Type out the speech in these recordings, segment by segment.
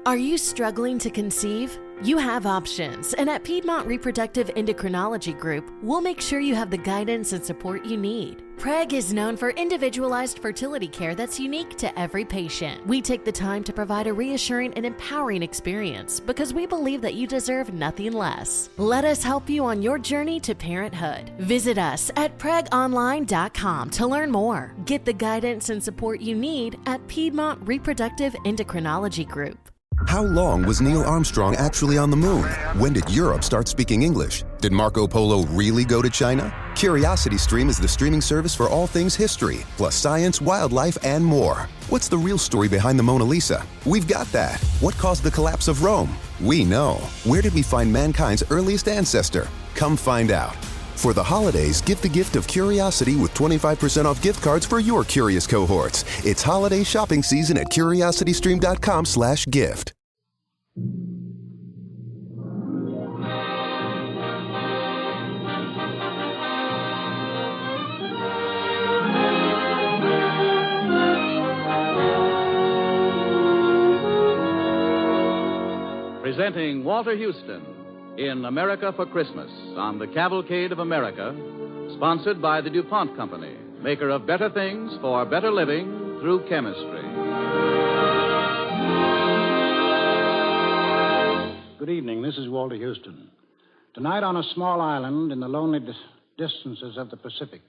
Are you struggling to conceive? You have options, and at Piedmont Reproductive Endocrinology Group, we'll make sure you have the guidance and support you need. PREG is known for individualized fertility care that's unique to every patient. We take the time to provide a reassuring and empowering experience because we believe that you deserve nothing less. Let us help you on your journey to parenthood. Visit us at pregonline.com to learn more. Get the guidance and support you need at Piedmont Reproductive Endocrinology Group. How long was Neil Armstrong actually on the moon? When did Europe start speaking English? Did Marco Polo really go to China? CuriosityStream is the streaming service for all things history, plus science, wildlife, and more. What's the real story behind the Mona Lisa? We've got that. What caused the collapse of Rome? We know. Where did we find mankind's earliest ancestor? Come find out. For the holidays, give the gift of curiosity with 25% off gift cards for your curious cohorts. It's holiday shopping season at curiositystream.com/gift. Presenting Walter Houston in America for Christmas on the Cavalcade of America, sponsored by the DuPont Company, maker of better things for better living through chemistry. Good evening. This is Walter Houston. Tonight on a small island in the lonely distances of the Pacific,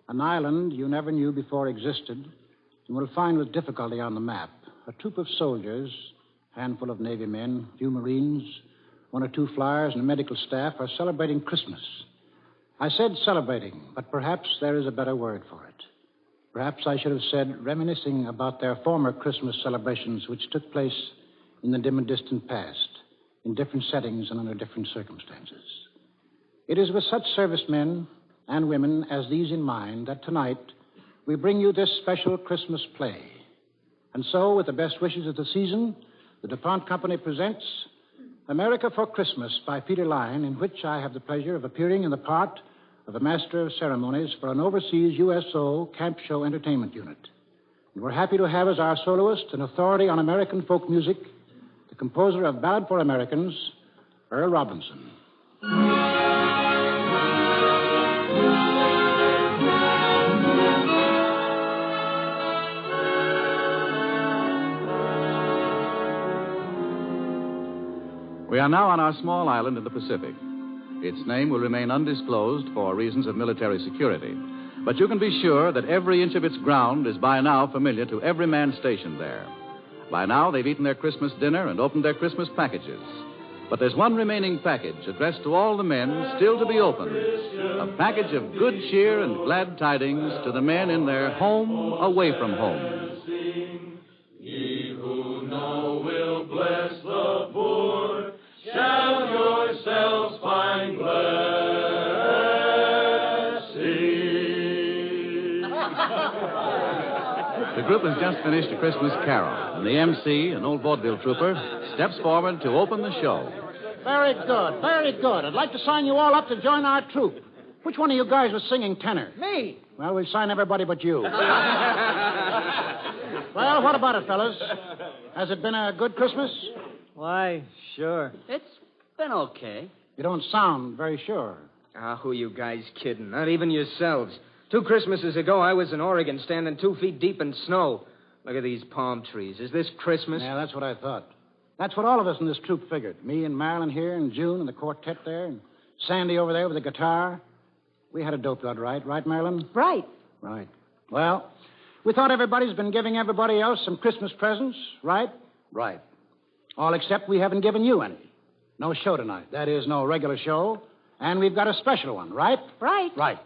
an island you never knew before existed and will find with difficulty on the map, a troop of soldiers, a handful of Navy men, a few Marines, one or two flyers, and a medical staff are celebrating Christmas. I said celebrating, but perhaps there is a better word for it. Perhaps I should have said reminiscing about their former Christmas celebrations which took place in the dim and distant past, in different settings and under different circumstances. It is with such servicemen and women as these in mind that tonight we bring you this special Christmas play. And so, with the best wishes of the season, the DuPont Company presents America for Christmas by Peter Lyon, in which I have the pleasure of appearing in the part of a master of ceremonies for an overseas USO camp show entertainment unit. And we're happy to have as our soloist an authority on American folk music, the composer of Ballad for Americans, Earl Robinson. We are now on our small island in the Pacific. Its name will remain undisclosed for reasons of military security. But you can be sure that every inch of its ground is by now familiar to every man stationed there. By now, they've eaten their Christmas dinner and opened their Christmas packages. But there's one remaining package addressed to all the men still to be opened. A package of good cheer and glad tidings to the men in their home away from home. Ye who know will bless the poor, shall yourselves find blessing. The group has just finished a Christmas carol, and the MC, an old vaudeville trooper, steps forward to open the show. Very good, very good. I'd like to sign you all up to join our troupe. Which one of you guys was singing tenor? Me. Well, we'll sign everybody but you. Well, what about it, fellas? Has it been a good Christmas? Why, sure. It's been okay. You don't sound very sure. Who you guys kidding? Not even yourselves. 2 Christmases ago, I was in Oregon standing 2 feet deep in snow. Look at these palm trees. Is this Christmas? Yeah, that's what I thought. That's what all of us in this troupe figured. Me and Marilyn here, and June and the quartet there, and Sandy over there with the guitar. We had a dope lot, right? Right, Marilyn? Right. Right. Well, we thought everybody's been giving everybody else some Christmas presents, right? Right. All except we haven't given you any. No show tonight. That is, no regular show. And we've got a special one, right? Right. Right.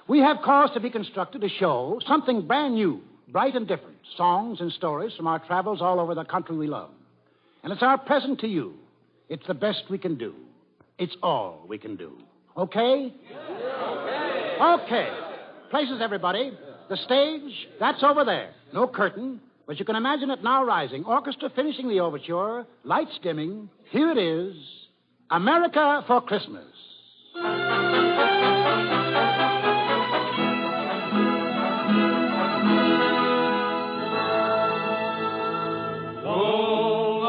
We have caused to be constructed a show, something brand new, bright and different. Songs and stories from our travels all over the country we love. And it's our present to you. It's the best we can do. It's all we can do. Okay? Okay. Places, everybody. The stage, that's over there. No curtain, but you can imagine it now rising. Orchestra finishing the overture, lights dimming. Here it is, America for Christmas. Oh,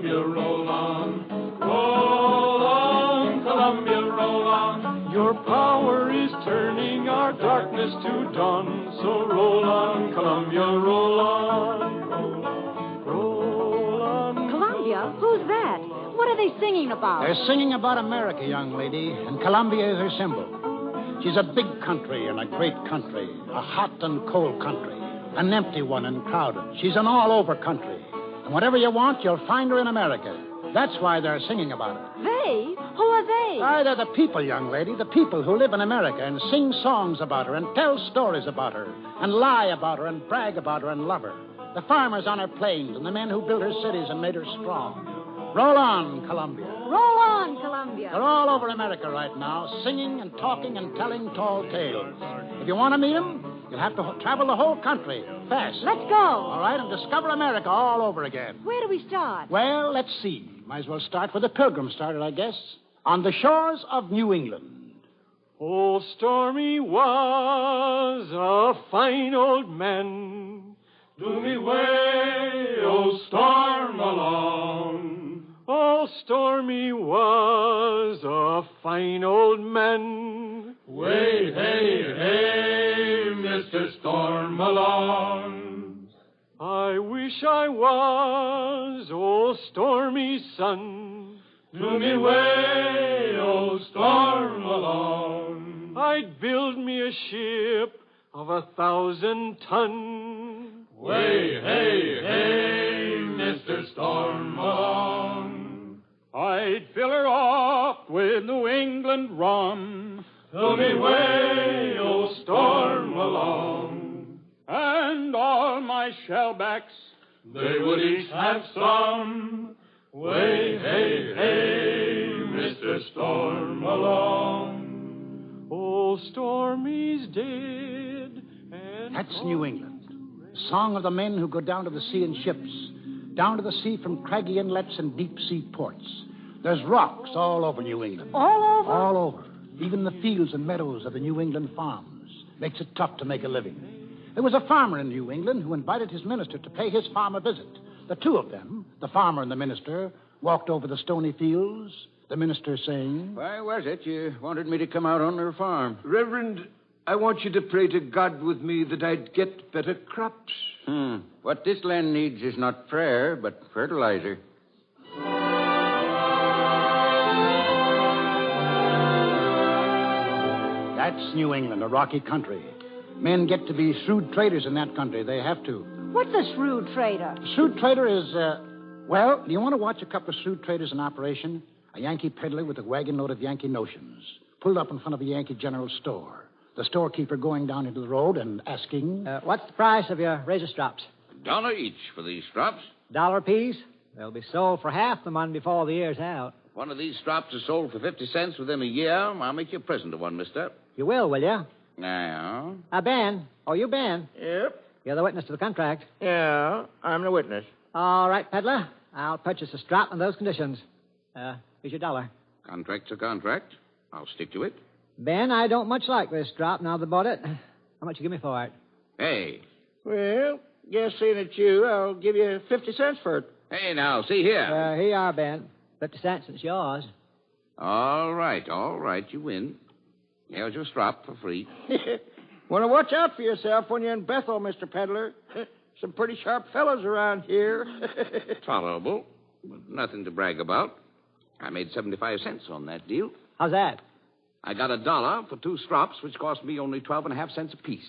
Columbia, roll on. Roll on, Columbia, roll on. Your power is turning our darkness to dawn. So roll on, Columbia, roll on. Roll on, roll on. Columbia? Who's that? What are they singing about? They're singing about America, young lady, and Columbia is her symbol. She's a big country and a great country, a hot and cold country, an empty one and crowded. She's an all-over country. And whatever you want, you'll find her in America. That's why they're singing about her. They? Who are they? They're the people, young lady, the people who live in America and sing songs about her and tell stories about her and lie about her and brag about her and love her. The farmers on her plains and the men who built her cities and made her strong. Roll on, Columbia. Roll on, Columbia. They're all over America right now, singing and talking and telling tall tales. If you want to meet them, you'll have to travel the whole country fast. Let's go. All right, and discover America all over again. Where do we start? Well, let's see. Might as well start where the Pilgrims started, I guess. On the shores of New England. Oh, Stormy was a fine old man. Do me way, oh, storm along. Oh, Stormy was a fine old man. Way, hey, hey, Mr. Storm along. I wish I was, oh, Stormy's son. Do me way, oh, storm along. I'd build me a ship of 1,000 ton. Way, hey, hey, Mr. Storm along. I'd fill her up with New England rum. Do me way, oh, storm along. And all my shellbacks, they would each have some. Way, hey, hey, Mr. Storm along. Oh, Stormy's dead. And That's New England. The song of the men who go down to the sea in ships, down to the sea from craggy inlets and deep sea ports. There's rocks all over New England. All over? All over. Even the fields and meadows of the New England farms. Makes it tough to make a living. There was a farmer in New England who invited his minister to pay his farm a visit. The two of them, the farmer and the minister, walked over the stony fields, the minister saying, Why was it you wanted me to come out on their farm? Reverend, I want you to pray to God with me that I'd get better crops. What this land needs is not prayer, but fertilizer. That's New England, a rocky country. Men get to be shrewd traders in that country. They have to. What's a shrewd trader? A shrewd trader is, well, do you want to watch a couple of shrewd traders in operation? A Yankee peddler with a wagon load of Yankee notions, pulled up in front of a Yankee general store. The storekeeper going down into the road and asking... what's the price of your razor strops? $1 each for these strops. $1 apiece? They'll be sold for half the money before the year's out. If one of these strops is sold for 50 cents within a year, I'll make you a present of one, mister. You will you? Now? Ben. Oh, you Ben. Yep. You're the witness to the contract. Yeah, I'm the witness. All right, peddler. I'll purchase a strop on those conditions. Here's your $1. Contract's a contract. I'll stick to it. Ben, I don't much like this strop now that I bought it. How much you give me for it? Hey. Well, guess seeing it's you, I'll give you 50 cents for it. Hey, now, see here. Here you are, Ben. 50 cents, it's yours. All right, you win. Here's your strop for free. Want to watch out for yourself when you're in Bethel, Mr. Peddler. Some pretty sharp fellows around here. Tolerable, but nothing to brag about. I made 75 cents on that deal. How's that? I got $1 for 2 strops, which cost me only 12.5 cents apiece.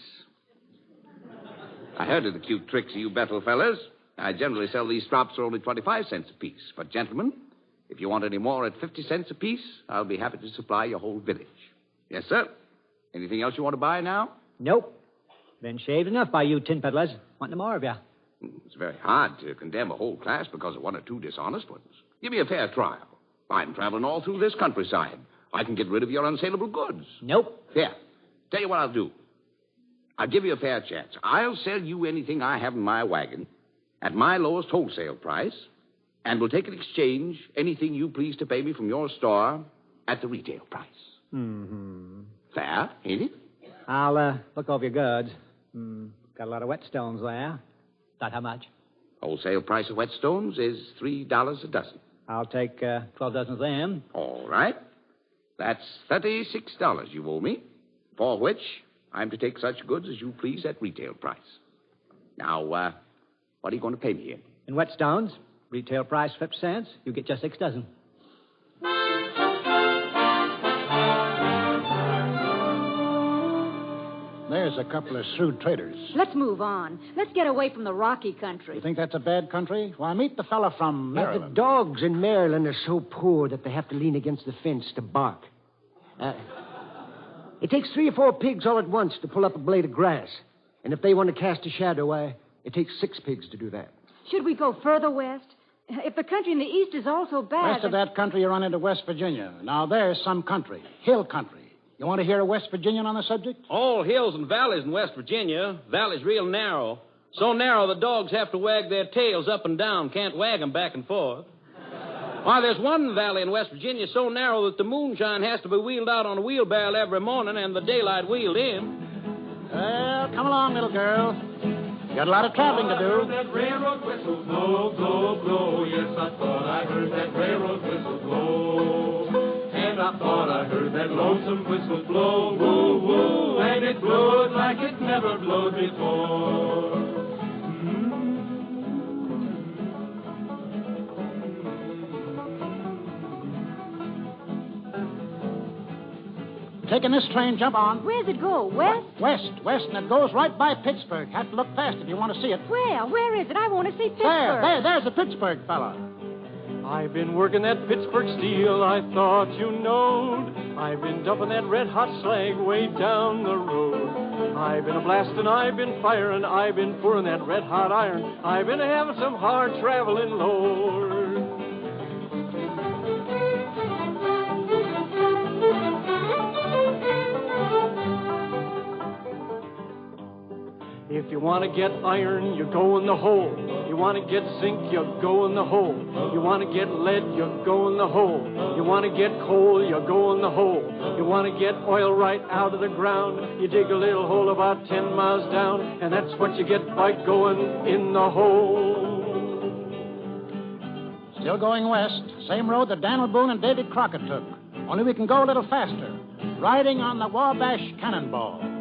I heard of the cute tricks of you Bethel fellas. I generally sell these strops for only 25 cents apiece. But, gentlemen, if you want any more at 50 cents apiece, I'll be happy to supply your whole village. Yes, sir. Anything else you want to buy now? Nope. Been shaved enough by you tin peddlers. Want no more of you. It's very hard to condemn a whole class because of 1 or 2 dishonest ones. Give me a fair trial. I'm traveling all through this countryside. I can get rid of your unsaleable goods. Nope. Here. Tell you what I'll do. I'll give you a fair chance. I'll sell you anything I have in my wagon at my lowest wholesale price, and we'll take in exchange anything you please to pay me from your store at the retail price. Mm-hmm. Fair, ain't it? I'll look over your goods. Got a lot of whetstones there. About how much? Wholesale price of whetstones is $3 a dozen. I'll take 12 dozen of them. All right. That's $36 you owe me, for which I'm to take such goods as you please at retail price. Now, what are you going to pay me in? In whetstones, retail price 50 cents. You get just 6 dozen. There's a couple of shrewd traders. Let's move on. Let's get away from the rocky country. You think that's a bad country? Why, meet the fella from Yeah, Maryland. the dogs in Maryland are so poor that they have to lean against the fence to bark. It takes 3 or 4 pigs all at once to pull up a blade of grass. And if they want to cast a shadow, it takes 6 pigs to do that. Should we go further west? If the country in the east is all so bad... West of that country, you run into West Virginia. Now, there's some country. Hill country. You want to hear a West Virginian on the subject? All hills and valleys in West Virginia. Valley's real narrow. So narrow the dogs have to wag their tails up and down. Can't wag them back and forth. Why, there's one valley in West Virginia so narrow that the moonshine has to be wheeled out on a wheelbarrow every morning and the daylight wheeled in. Well, come along, little girl. You got a lot of traveling to do. That railroad whistle blow, blow, blow. Yes, I thought I heard that railroad whistle blow. And I thought I heard that lonesome whistle blow, woo, woo. And it blowed like it never blowed before. Taking this train, jump on. Where's it go? West? West, and it goes right by Pittsburgh. Have to look fast if you want to see it. Where is it? I want to see Pittsburgh. There's the Pittsburgh fella. I've been working that Pittsburgh steel, I thought you knowed. I've been dumping that red-hot slag way down the road. I've been a-blasting, I've been firing, I've been pouring that red-hot iron. I've been having some hard traveling, Lord. If you want to get iron, you go in the hole. You want to get zinc, you go in the hole. You want to get lead, you go in the hole. You want to get coal, you go in the hole. You want to get oil right out of the ground. You dig a little hole about 10 miles down, and that's what you get by going in the hole. Still going west. Same road that Daniel Boone and David Crockett took. Only we can go a little faster. Riding on the Wabash Cannonball.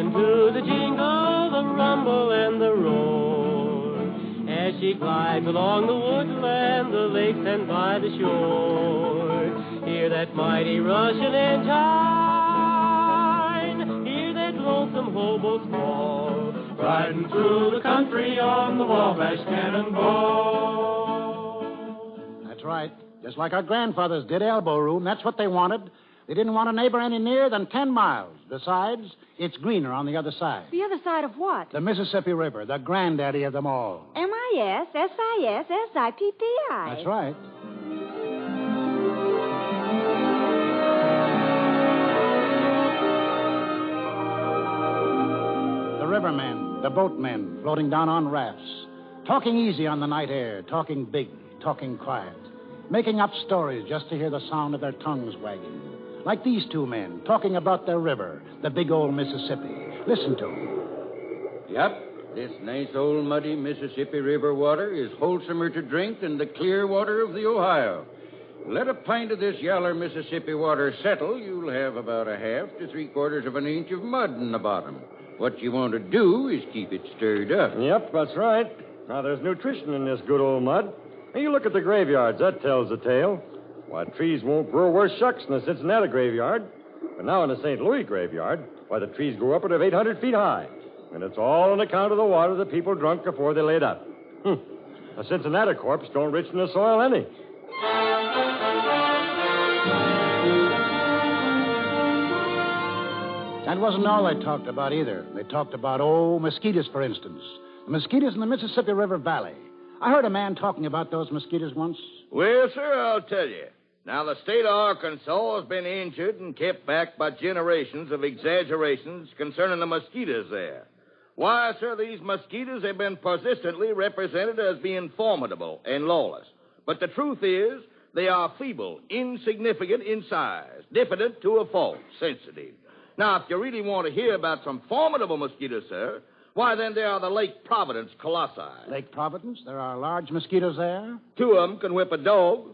To the jingle, the rumble, and the roar, as she glides along the woodland, the lakes, and by the shore. Hear that mighty Russian engine, hear that lonesome hobo squall, riding through the country on the Wabash Cannonball. That's right. Just like our grandfathers did elbow room. That's what they wanted. They didn't want a neighbor any nearer than 10 miles. Besides, it's greener on the other side. The other side of what? The Mississippi River, the granddaddy of them all. M-I-S-S-I-S-S-I-P-P-I. That's right. The rivermen, the boatmen, floating down on rafts, talking easy on the night air, talking big, talking quiet, making up stories just to hear the sound of their tongues wagging. Like these two men, talking about their river, the big old Mississippi. Listen to them. Yep, this nice old muddy Mississippi River water is wholesomer to drink than the clear water of the Ohio. Let a pint of this yaller Mississippi water settle, you'll have about a half to 3/4 of an inch of mud in the bottom. What you want to do is keep it stirred up. Yep, that's right. Now, there's nutrition in this good old mud. Hey, you look at the graveyards. That tells the tale. Why, trees won't grow worth shucks in the Cincinnati graveyard. But now in the St. Louis graveyard, why, the trees grow upward of 800 feet high. And it's all on account of the water that people drunk before they laid up. A Cincinnati corpse don't rich in the soil any. That wasn't all they talked about either. They talked about, mosquitoes, for instance. The mosquitoes in the Mississippi River Valley. I heard a man talking about those mosquitoes once. Well, sir, I'll tell you. Now, the state of Arkansas has been injured and kept back by generations of exaggerations concerning the mosquitoes there. Why, sir, these mosquitoes have been persistently represented as being formidable and lawless. But the truth is, They are feeble, insignificant in size, diffident to a fault, sensitive. Now, if you really want to hear about some formidable mosquitoes, sir, why, then there are the Lake Providence colossi. Lake Providence? There are large mosquitoes there? 2 of them can whip a dog.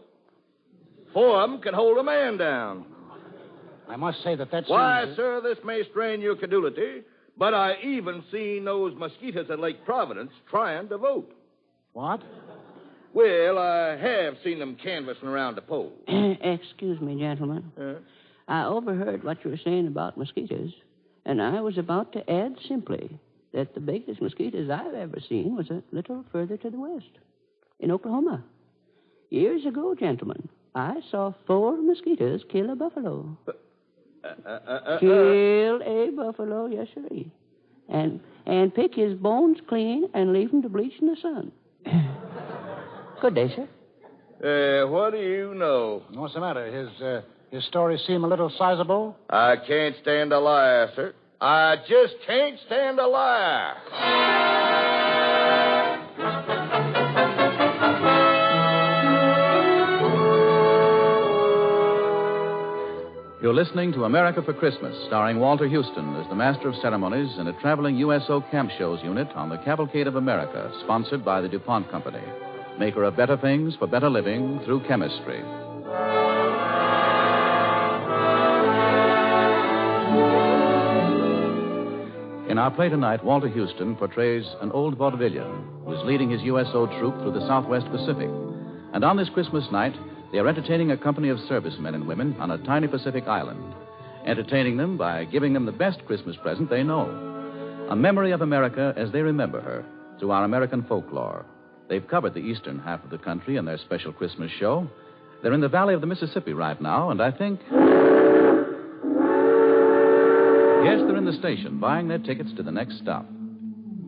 4 of them can hold a man down. I must say that Why, seems... sir, this may strain your credulity, but I even seen those mosquitoes at Lake Providence trying to vote. What? Well, I have seen them canvassing around the polls. Excuse me, gentlemen. I overheard what you were saying about mosquitoes, and I was about to add simply that the biggest mosquitoes I've ever seen was a little further to the west, in Oklahoma. Years ago, gentlemen, I saw 4 mosquitoes kill a buffalo. Kill a buffalo, yes, sirree. And pick his bones clean and leave him to bleach in the sun. Good day, sir. What do you know? What's the matter? His stories seem a little sizable? I can't stand a liar, sir. I just can't stand a liar. You're listening to America for Christmas, starring Walter Houston as the Master of Ceremonies in a traveling USO Camp Shows unit on the Cavalcade of America, sponsored by the DuPont Company, maker of better things for better living through chemistry. In our play tonight, Walter Houston portrays an old vaudevillian who is leading his USO troop through the Southwest Pacific. And on this Christmas night, they are entertaining a company of servicemen and women on a tiny Pacific island, entertaining them by giving them the best Christmas present they know, a memory of America as they remember her through our American folklore. They've covered the eastern half of the country in their special Christmas show. They're in the valley of the Mississippi right now, and I think... Yes, they're in the station, buying their tickets to the next stop.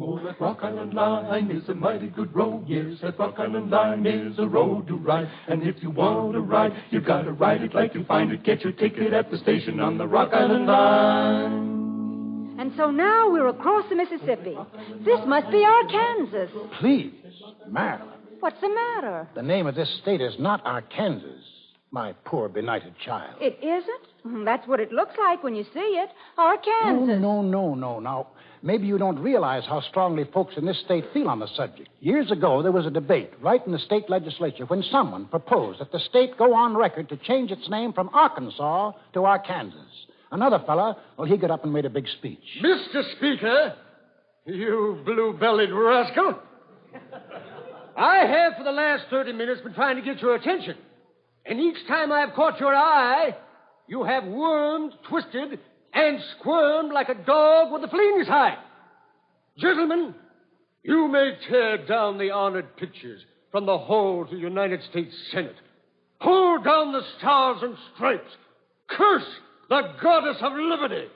Oh, that Rock Island line is a mighty good road. Yes, that Rock Island line is a road to ride. And if you want to ride, you gotta ride it like you find it. Get your ticket at the station on the Rock Island line. And so now we're across the Mississippi. This must be Arkansas. Please, Marilyn. What's the matter? The name of this state is not Arkansas, my poor benighted child. It isn't? That's what it looks like when you see it. Arkansas. No. Now, maybe you don't realize how strongly folks in this state feel on the subject. Years ago, there was a debate right in the state legislature when someone proposed that the state go on record to change its name from Arkansas to Arkansas. Another fella, well, he got up and made a big speech. Mr. Speaker, you blue-bellied rascal, I have for the last 30 minutes been trying to get your attention. And each time I've caught your eye, you have wormed, twisted, and squirmed like a dog with a flea in his hide. Gentlemen, you may tear down the honored pictures from the hall to the United States Senate. Pull down the stars and stripes. Curse the goddess of liberty.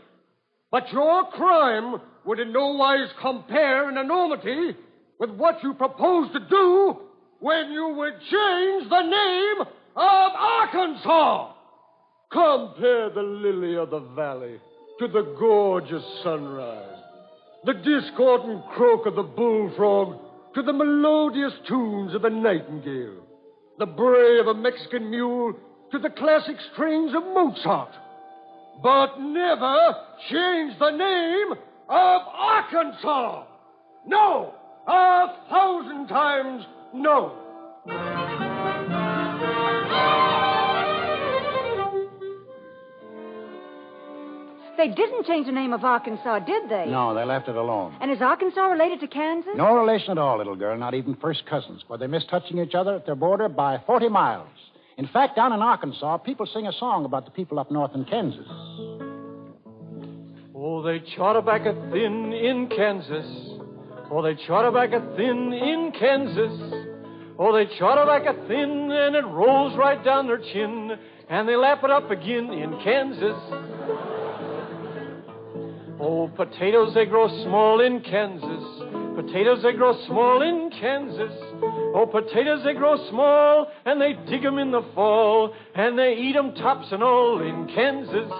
But your crime would in no wise compare in enormity with what you propose to do when you would change the name of Arkansas. Compare the lily of the valley to the gorgeous sunrise, the discordant croak of the bullfrog to the melodious tunes of the nightingale, the bray of a Mexican mule to the classic strains of Mozart. But never change the name of Arkansas. No, 1,000 times no. They didn't change the name of Arkansas, did they? No, they left it alone. And is Arkansas related to Kansas? No relation at all, little girl, not even first cousins, for they miss touching each other at their border by 40 miles. In fact, down in Arkansas, people sing a song about the people up north in Kansas. Oh, they chowder back a thin in Kansas. Oh, they chowder back a thin in Kansas. Oh, they chowder back a thin and it rolls right down their chin. And they lap it up again in Kansas. Oh, potatoes, they grow small in Kansas. Potatoes, they grow small in Kansas. Oh, potatoes, they grow small, and they dig 'em in the fall, and they eat 'em tops and all in Kansas.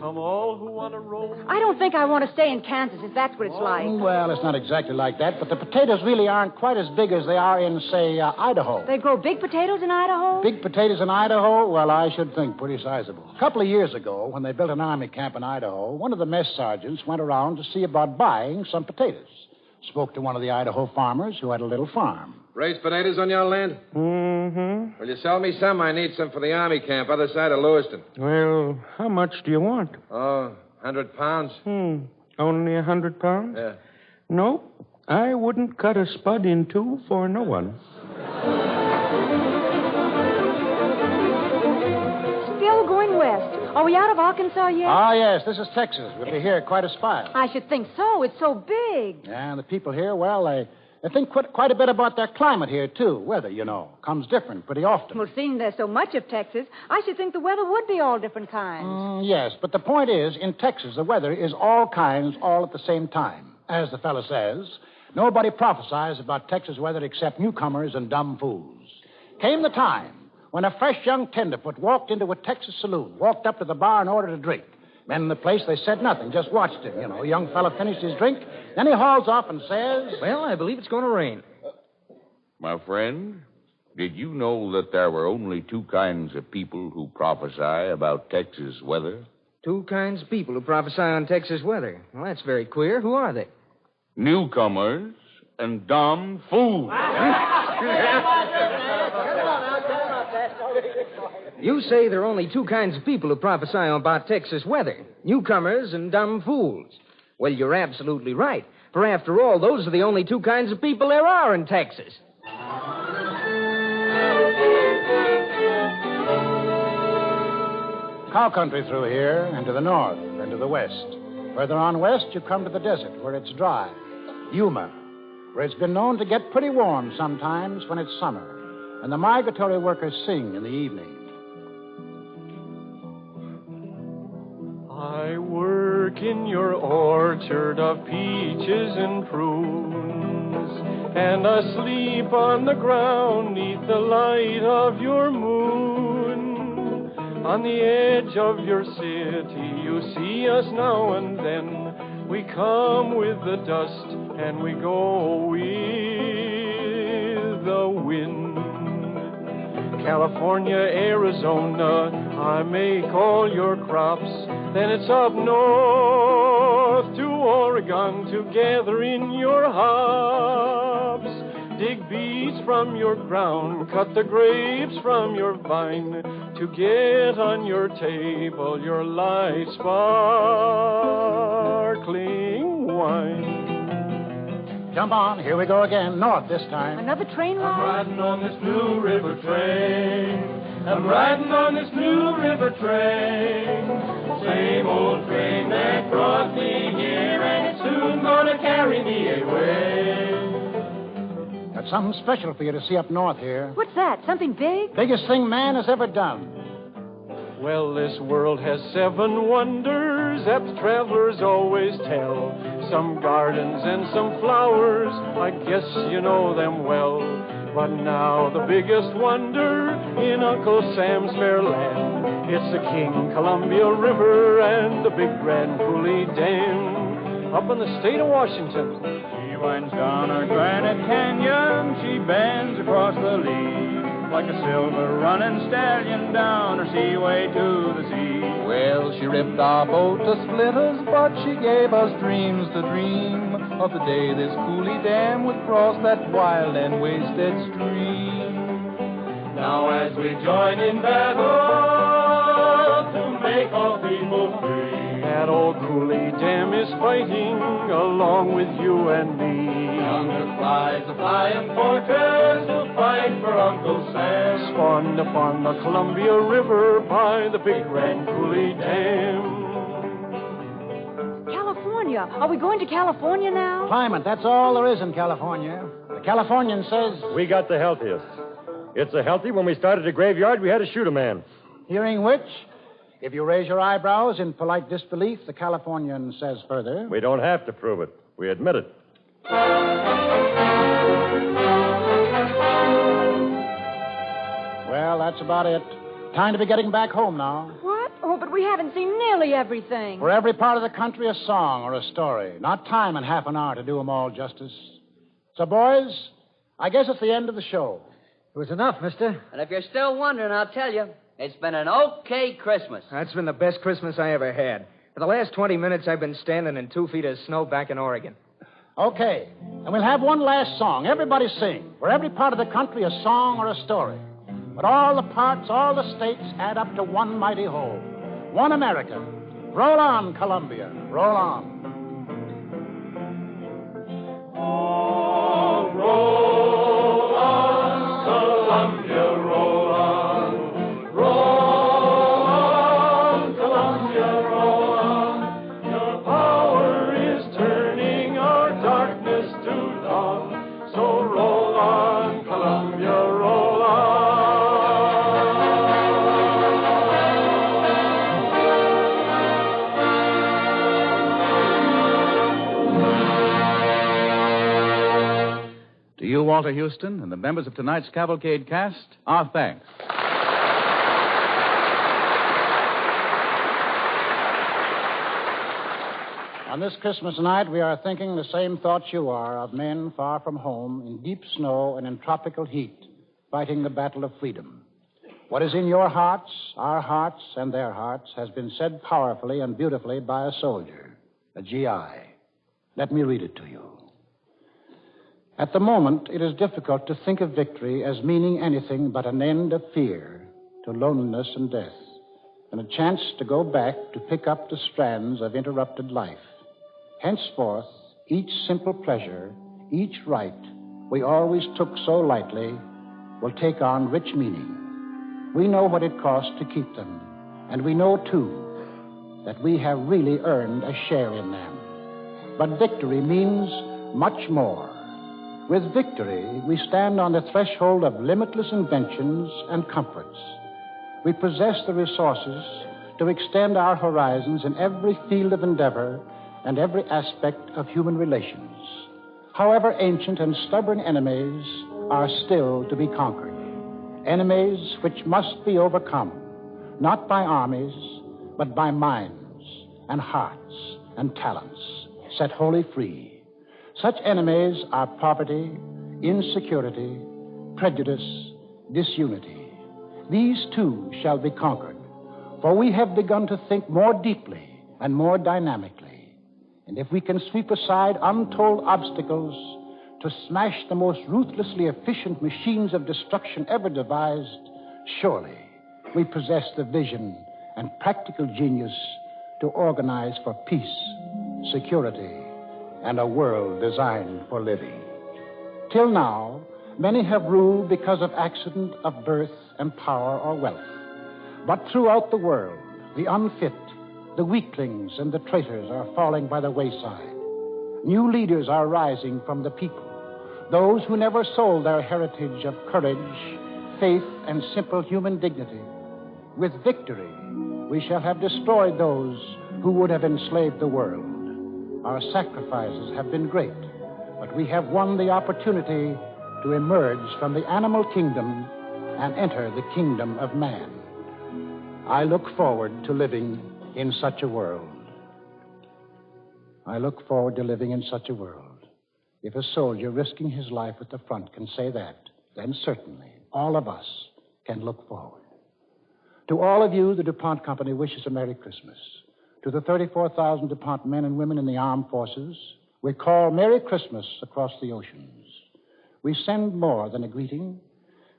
come all who want to roam. I don't think I want to stay in Kansas if that's what it's like. Well, it's not exactly like that, but the potatoes really aren't quite as big as they are in, say, Idaho. They grow big potatoes in Idaho? Big potatoes in Idaho? Well, I should think pretty sizable. A couple of years ago, when they built an army camp in Idaho, one of the mess sergeants went around to see about buying some potatoes. Spoke to one of the Idaho farmers who had a little farm. Raise potatoes on your land? Mm-hmm. Will you sell me some? I need some for the army camp, other side of Lewiston. Well, how much do you want? Oh, 100 pounds? Only 100 pounds? Yeah. No, I wouldn't cut a spud in two for no one. Still going west. Are we out of Arkansas yet? Ah, yes, this is Texas. We'll be here quite a spell. I should think so. It's so big. Yeah, and the people here, well, they think quite a bit about their climate here, too. Weather, you know, comes different pretty often. Well, seeing there's so much of Texas, I should think the weather would be all different kinds. Yes, but the point is, in Texas, the weather is all kinds all at the same time. As the fellow says, nobody prophesies about Texas weather except newcomers and dumb fools. Came the time when a fresh young tenderfoot walked into a Texas saloon, walked up to the bar and ordered a drink. Men in the place, they said nothing, just watched him. You know, a young fellow finished his drink, then he hauls off and says... Well, I believe it's going to rain. My friend, did you know that there were only two kinds of people who prophesy about Texas weather? Two kinds of people who prophesy on Texas weather. Well, that's very queer. Who are they? Newcomers and dumb fools. You say there are only two kinds of people who prophesy about Texas weather. Newcomers and dumb fools. Well, you're absolutely right. For after all, those are the only two kinds of people there are in Texas. Cow country through here, and to the north, and to the west. Further on west, you come to the desert, where it's dry. Yuma, where it's been known to get pretty warm sometimes when it's summer, and the migratory workers sing in the evening. I work in your orchard of peaches and prunes, and I sleep on the ground neath the light of your moon. On the edge of your city, you see us now and then. We come with the dust, and we go with the wind. California, Arizona, I make all your crops. Then it's up north to Oregon to gather in your hops. Dig beets from your ground, cut the grapes from your vine, to get on your table your light sparkling wine. Jump on, here we go again, north this time. Another train ride? I'm riding on this Blue River train. I'm riding on this Blue River train. Same old train that brought me here, and it's soon gonna carry me away. Got something special for you to see up north here. What's that? Something big? Biggest thing man has ever done. Well, this world has 7 wonders that the travelers always tell. Some gardens and some flowers, I guess you know them well. But now the biggest wonder in Uncle Sam's fair land, it's the King Columbia River and the Big Grand Coulee Dam up in the state of Washington. She winds down our granite canyon, she bends across the lea, like a silver running stallion down her seaway to the sea. Well, she ripped our boat to splinters, but she gave us dreams to dream of the day this Coulee Dam would cross that wild and wasted stream. Now as we join in battle to make all people free, that old Coulee Dam is fighting along with you and me. Yonder flies a flying fortress to fight for Uncle Sam, spawned upon the Columbia River by the Big Grand Coulee Dam. California. Are we going to California now? Climate, that's all there is in California. The Californian says... We got the healthiest. It's so healthy, when we started a graveyard, we had to shoot a man. Hearing which, if you raise your eyebrows in polite disbelief, the Californian says further... We don't have to prove it. We admit it. Well, that's about it. Time to be getting back home now. What? Oh, but we haven't seen nearly everything. For every part of the country, a song or a story. Not time and half an hour to do them all justice. So, boys, I guess it's the end of the show. It was enough, mister. And if you're still wondering, I'll tell you, it's been an okay Christmas. That's been the best Christmas I ever had. For the last 20 minutes, I've been standing in 2 feet of snow back in Oregon. Okay, and we'll have one last song. Everybody sing. For every part of the country, a song or a story. But all the parts, all the states add up to one mighty whole. One America. Roll on, Columbia. Roll on. Oh, roll on, Columbia, roll on. Roll on, Columbia, roll on. Your power is turning our darkness to dawn. So roll on, Columbia, roll on. To you, Walter Houston, and the members of tonight's Cavalcade cast, our thanks. On this Christmas night, we are thinking the same thoughts you are of men far from home in deep snow and in tropical heat, fighting the battle of freedom. What is in your hearts, our hearts, and their hearts has been said powerfully and beautifully by a soldier, a GI. Let me read it to you. At the moment, it is difficult to think of victory as meaning anything but an end of fear to loneliness and death, and a chance to go back to pick up the strands of interrupted life. Henceforth, each simple pleasure, each right we always took so lightly will take on rich meaning. We know what it costs to keep them, and we know, too, that we have really earned a share in them. But victory means much more. With victory, we stand on the threshold of limitless inventions and comforts. We possess the resources to extend our horizons in every field of endeavor and every aspect of human relations. However, ancient and stubborn enemies are still to be conquered. Enemies which must be overcome, not by armies, but by minds and hearts and talents, set wholly free. Such enemies are poverty, insecurity, prejudice, disunity. These, too, shall be conquered, for we have begun to think more deeply and more dynamically. And if we can sweep aside untold obstacles to smash the most ruthlessly efficient machines of destruction ever devised, surely we possess the vision and practical genius to organize for peace, security, and a world designed for living. Till now, many have ruled because of accident of birth and power or wealth. But throughout the world, the unfit, the weaklings, and the traitors are falling by the wayside. New leaders are rising from the people, those who never sold their heritage of courage, faith, and simple human dignity. With victory, we shall have destroyed those who would have enslaved the world. Our sacrifices have been great, but we have won the opportunity to emerge from the animal kingdom and enter the kingdom of man. I look forward to living in such a world. I look forward to living in such a world. If a soldier risking his life at the front can say that, then certainly all of us can look forward. To all of you, the DuPont Company wishes a Merry Christmas. To the 34,000 DuPont men and women in the armed forces, we call Merry Christmas across the oceans. We send more than a greeting.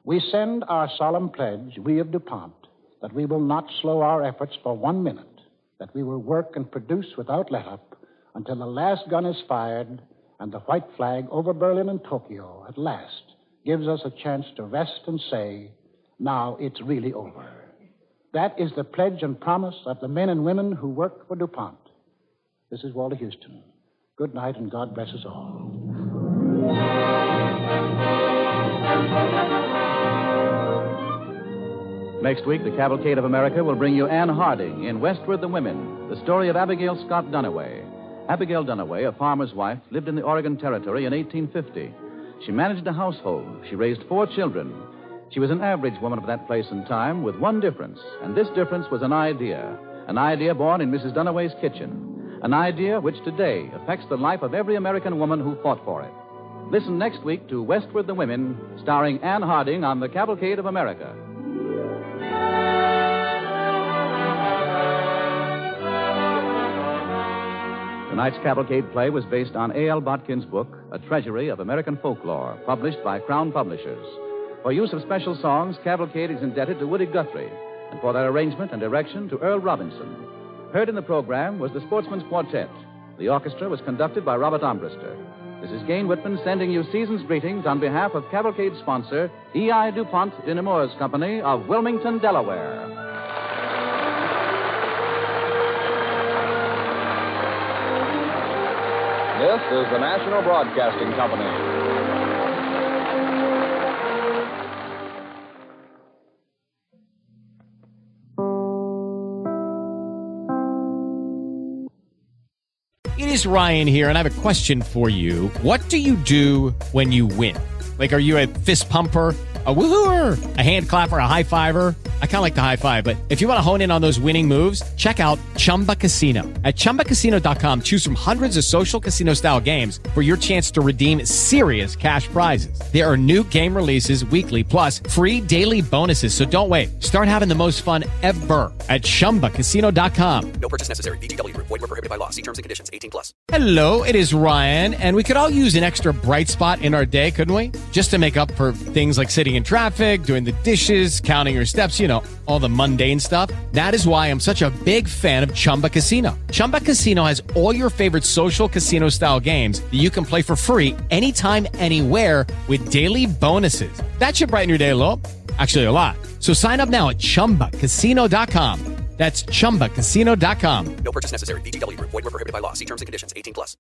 We send our solemn pledge, we of DuPont, that we will not slow our efforts for 1 minute, that we will work and produce without let-up until the last gun is fired and the white flag over Berlin and Tokyo at last gives us a chance to rest and say, now it's really over. That is the pledge and promise of the men and women who work for DuPont. This is Walter Houston. Good night, and God bless us all. Next week, the Cavalcade of America will bring you Anne Harding in Westward the Women, the story of Abigail Scott Duniway. Abigail Duniway, a farmer's wife, lived in the Oregon Territory in 1850. She managed a household. She raised 4 children. She was an average woman of that place and time with one difference, and this difference was an idea born in Mrs. Dunaway's kitchen, an idea which today affects the life of every American woman who fought for it. Listen next week to Westward the Women, starring Anne Harding on the Cavalcade of America. Tonight's Cavalcade play was based on A.L. Botkin's book, A Treasury of American Folklore, published by Crown Publishers. For use of special songs, Cavalcade is indebted to Woody Guthrie, and for their arrangement and direction to Earl Robinson. Heard in the program was the Sportsman's Quartet. The orchestra was conducted by Robert Armbruster. This is Gain Whitman sending you season's greetings on behalf of Cavalcade sponsor, E.I. DuPont de Nemours Company of Wilmington, Delaware. This is the National Broadcasting Company. It is Ryan here, and I have a question for you. What do you do when you win? Like, are you a fist pumper, a woohooer, a hand clapper, a high fiver? I kind of like the high five, but if you want to hone in on those winning moves, check out Chumba Casino. At ChumbaCasino.com, choose from hundreds of social casino-style games for your chance to redeem serious cash prizes. There are new game releases weekly, plus free daily bonuses. So don't wait. Start having the most fun ever at ChumbaCasino.com. No purchase necessary. VGW. Void where prohibited by law. See terms and conditions. 18+. Hello, it is Ryan, and we could all use an extra bright spot in our day, couldn't we? Just to make up for things like sitting in traffic, doing the dishes, counting your steps, you know, all the mundane stuff. That is why I'm such a big fan of Chumba Casino. Chumba Casino has all your favorite social casino-style games that you can play for free anytime, anywhere with daily bonuses. That should brighten your day a little. Actually, a lot. So sign up now at ChumbaCasino.com. That's ChumbaCasino.com. No purchase necessary. VGW. Void where prohibited by law. See terms and conditions. 18+.